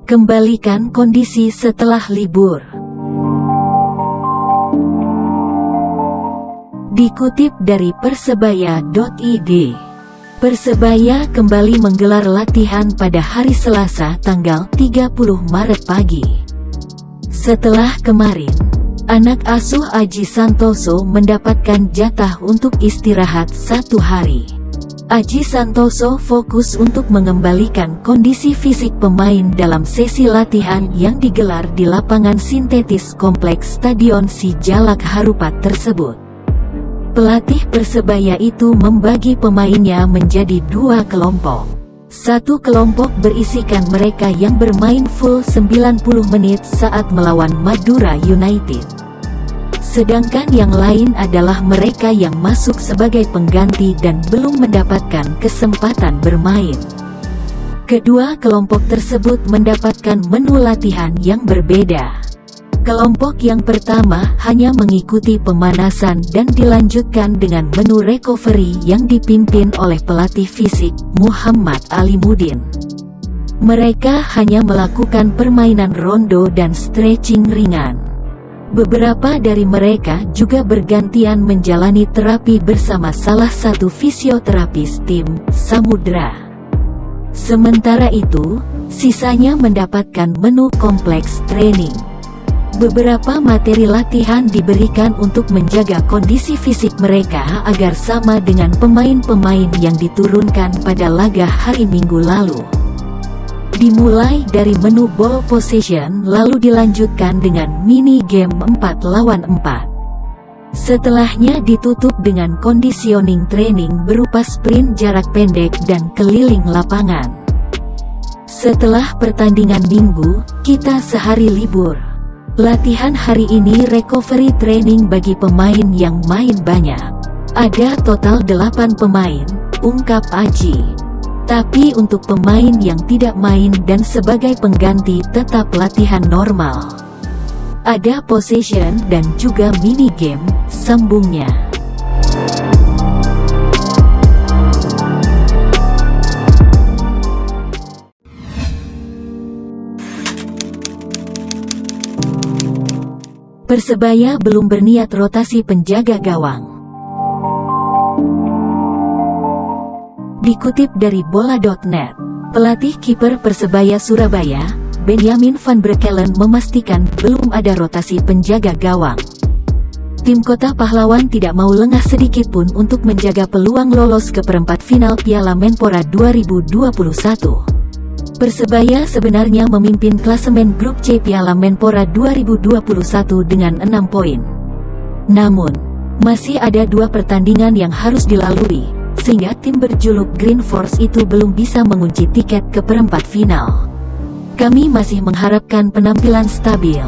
Kembalikan kondisi setelah libur. Dikutip dari persebaya.id, Persebaya kembali menggelar latihan pada hari Selasa tanggal 30 Maret pagi. Setelah kemarin, anak asuh Aji Santoso mendapatkan jatah untuk istirahat 1 hari. Aji Santoso fokus untuk mengembalikan kondisi fisik pemain dalam sesi latihan yang digelar di lapangan sintetis kompleks Stadion Sijalak Harupat tersebut. Pelatih Persebaya itu membagi pemainnya menjadi 2 kelompok. Satu kelompok berisikan mereka yang bermain full 90 menit saat melawan Madura United. Sedangkan yang lain adalah mereka yang masuk sebagai pengganti dan belum mendapatkan kesempatan bermain. Kedua kelompok tersebut mendapatkan menu latihan yang berbeda. Kelompok yang pertama hanya mengikuti pemanasan dan dilanjutkan dengan menu recovery yang dipimpin oleh pelatih fisik Muhammad Alimuddin. Mereka hanya melakukan permainan rondo dan stretching ringan. Beberapa dari mereka juga bergantian menjalani terapi bersama salah satu fisioterapis tim Samudra. Sementara itu, sisanya mendapatkan menu kompleks training. Beberapa materi latihan diberikan untuk menjaga kondisi fisik mereka agar sama dengan pemain-pemain yang diturunkan pada laga hari Minggu lalu. Dimulai dari menu ball possession lalu dilanjutkan dengan mini game 4 lawan 4. Setelahnya ditutup dengan conditioning training berupa sprint jarak pendek dan keliling lapangan. Setelah pertandingan Minggu, kita sehari libur. Latihan hari ini recovery training bagi pemain yang main banyak. Ada total 8 pemain, ungkap Aji. Tapi untuk pemain yang tidak main dan sebagai pengganti tetap latihan normal. Ada possession dan juga mini game, sambungnya. Persebaya belum berniat rotasi penjaga gawang. Dikutip dari bola.net, pelatih kiper Persebaya Surabaya, Benjamin van Breckelen memastikan belum ada rotasi penjaga gawang. Tim Kota Pahlawan tidak mau lengah sedikitpun untuk menjaga peluang lolos ke perempat final Piala Menpora 2021. Persebaya sebenarnya memimpin klasemen grup C Piala Menpora 2021 dengan 6 poin. Namun, masih ada 2 pertandingan yang harus dilalui, sehingga tim berjuluk Green Force itu belum bisa mengunci tiket ke perempat final. Kami masih mengharapkan penampilan stabil.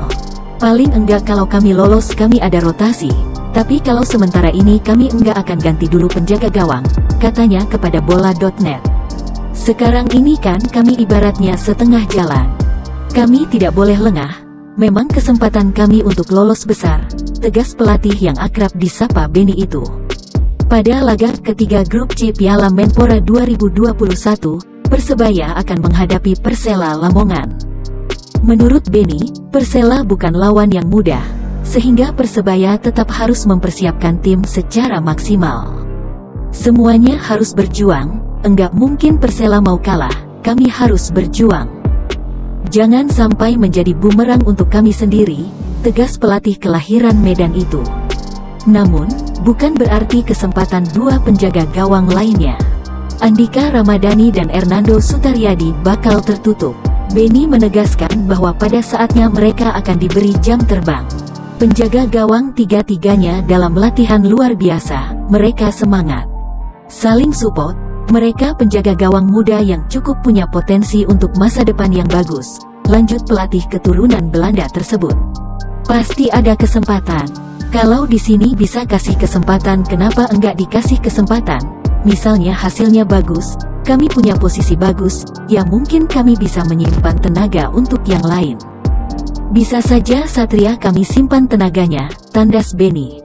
Paling enggak kalau kami lolos kami ada rotasi, tapi kalau sementara ini kami enggak akan ganti dulu penjaga gawang, katanya kepada bola.net. Sekarang ini kan kami ibaratnya setengah jalan. Kami tidak boleh lengah, memang kesempatan kami untuk lolos besar, tegas pelatih yang akrab disapa Beni itu. Pada laga ketiga grup C Piala Menpora 2021, Persebaya akan menghadapi Persela Lamongan. Menurut Beni, Persela bukan lawan yang mudah, sehingga Persebaya tetap harus mempersiapkan tim secara maksimal. Semuanya harus berjuang, enggak mungkin Persela mau kalah, kami harus berjuang. Jangan sampai menjadi bumerang untuk kami sendiri, tegas pelatih kelahiran Medan itu. Namun, bukan berarti kesempatan 2 penjaga gawang lainnya, Andika Ramadhani dan Hernando Sutaryadi, bakal tertutup. Beni menegaskan bahwa pada saatnya mereka akan diberi jam terbang. Penjaga gawang tiga-tiganya dalam latihan luar biasa, mereka semangat. Saling support, mereka penjaga gawang muda yang cukup punya potensi untuk masa depan yang bagus, lanjut pelatih keturunan Belanda tersebut. Pasti ada kesempatan. Kalau di sini bisa kasih kesempatan, kenapa enggak dikasih kesempatan? Misalnya hasilnya bagus, kami punya posisi bagus, ya mungkin kami bisa menyimpan tenaga untuk yang lain. Bisa saja Satria kami simpan tenaganya, tandas Beni.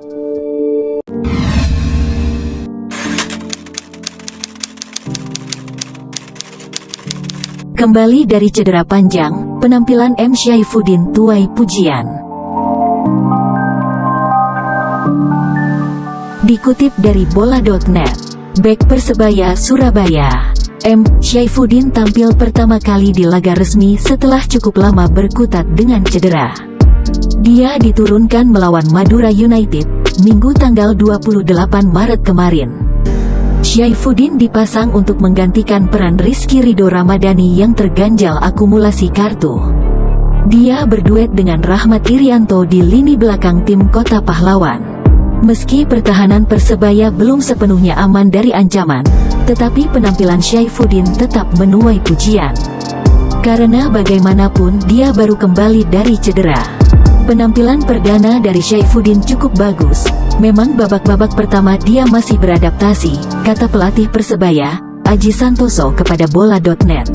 Kembali dari cedera panjang, penampilan M. Syaifuddin tuai pujian. Dikutip dari bola.net, bek Persebaya Surabaya, M. Syaifuddin tampil pertama kali di laga resmi setelah cukup lama berkutat dengan cedera. Dia diturunkan melawan Madura United, Minggu tanggal 28 Maret kemarin. Syaifuddin dipasang untuk menggantikan peran Rizky Ridho Ramadhani yang terganjal akumulasi kartu. Dia berduet dengan Rahmat Irianto di lini belakang tim Kota Pahlawan. Meski pertahanan Persebaya belum sepenuhnya aman dari ancaman, tetapi penampilan Syaifuddin tetap menuai pujian. Karena bagaimanapun dia baru kembali dari cedera. Penampilan perdana dari Syaifuddin cukup bagus. Memang babak-babak pertama dia masih beradaptasi, kata pelatih Persebaya, Aji Santoso kepada bola.net.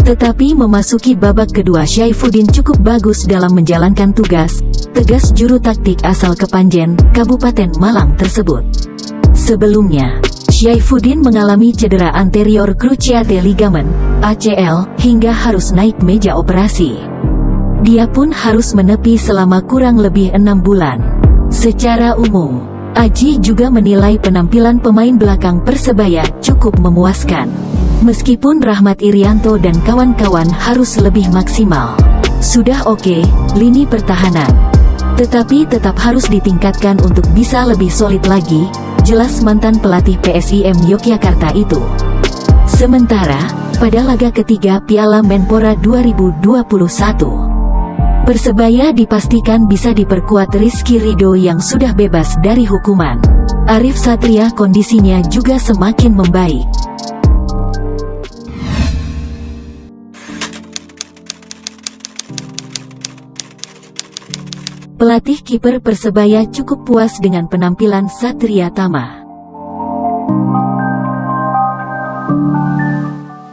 Tetapi memasuki babak kedua Syaifuddin cukup bagus dalam menjalankan tugas, tegas juru taktik asal Kepanjen, Kabupaten Malang tersebut. Sebelumnya, Syaifuddin mengalami cedera anterior cruciate ligament, ACL, hingga harus naik meja operasi. Dia pun harus menepi selama kurang lebih 6 bulan. Secara umum, Aji juga menilai penampilan pemain belakang Persebaya cukup memuaskan. Meskipun Rahmat Irianto dan kawan-kawan harus lebih maksimal. Sudah oke, lini pertahanan. Tetapi tetap harus ditingkatkan untuk bisa lebih solid lagi, jelas mantan pelatih PSIM Yogyakarta itu. Sementara, pada laga ketiga Piala Menpora 2021, Persebaya dipastikan bisa diperkuat Rizky Ridho yang sudah bebas dari hukuman. Arif Satria kondisinya juga semakin membaik. Pelatih kiper Persebaya cukup puas dengan penampilan Satria Tama.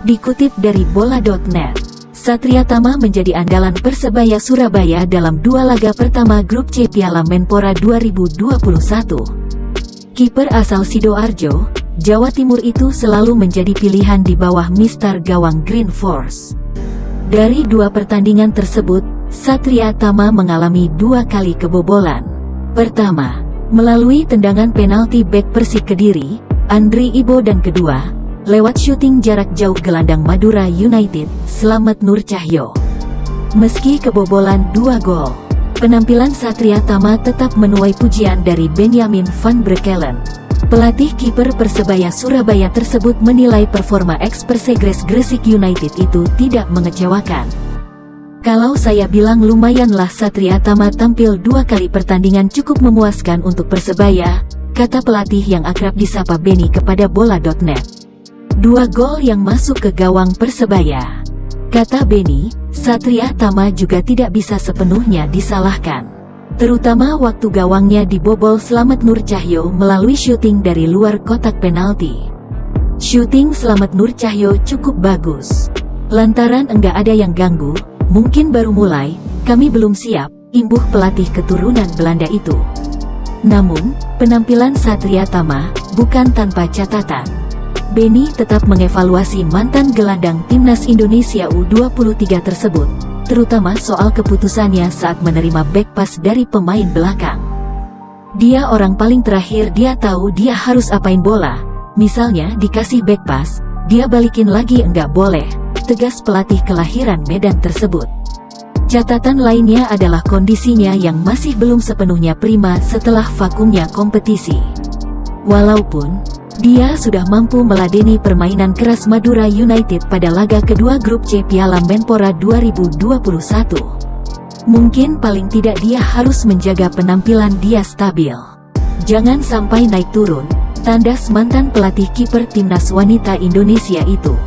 Dikutip dari bola.net, Satria Tama menjadi andalan Persebaya Surabaya dalam 2 laga pertama grup C Piala Menpora 2021. Kiper asal Sidoarjo, Jawa Timur itu selalu menjadi pilihan di bawah mister gawang Green Force. Dari 2 pertandingan tersebut, Satria Tama mengalami 2 kali kebobolan. Pertama, melalui tendangan penalti bek Persik Kediri, Andri Ibo, dan kedua, lewat syuting jarak jauh gelandang Madura United, Slamet Nur Cahyo. Meski kebobolan 2 gol, penampilan Satria Tama tetap menuai pujian dari Benjamin van Breckelen. Pelatih kiper Persebaya Surabaya tersebut menilai performa ex-Persegres Gresik United itu tidak mengecewakan. Kalau saya bilang lumayanlah Satria Tama tampil 2 kali pertandingan cukup memuaskan untuk Persebaya, kata pelatih yang akrab disapa Beni kepada bola.net. 2 gol yang masuk ke gawang Persebaya. Kata Beni, Satria Tama juga tidak bisa sepenuhnya disalahkan. Terutama waktu gawangnya dibobol Slamet Nur Cahyo melalui syuting dari luar kotak penalti. Syuting Slamet Nur Cahyo cukup bagus. Lantaran enggak ada yang ganggu, mungkin baru mulai, kami belum siap, imbuh pelatih keturunan Belanda itu. Namun, penampilan Satria Tama bukan tanpa catatan. Beni tetap mengevaluasi mantan gelandang timnas Indonesia U23 tersebut, terutama soal keputusannya saat menerima back pass dari pemain belakang. Dia orang paling terakhir, dia tahu dia harus apain bola. Misalnya dikasih back pass, dia balikin lagi enggak boleh, tegas pelatih kelahiran Medan tersebut. Catatan lainnya adalah kondisinya yang masih belum sepenuhnya prima setelah vakumnya kompetisi. Walaupun dia sudah mampu meladeni permainan keras Madura United pada laga kedua grup C Piala Menpora 2021. Mungkin paling tidak dia harus menjaga penampilan dia stabil. Jangan sampai naik turun, tandas mantan pelatih kiper timnas wanita Indonesia itu.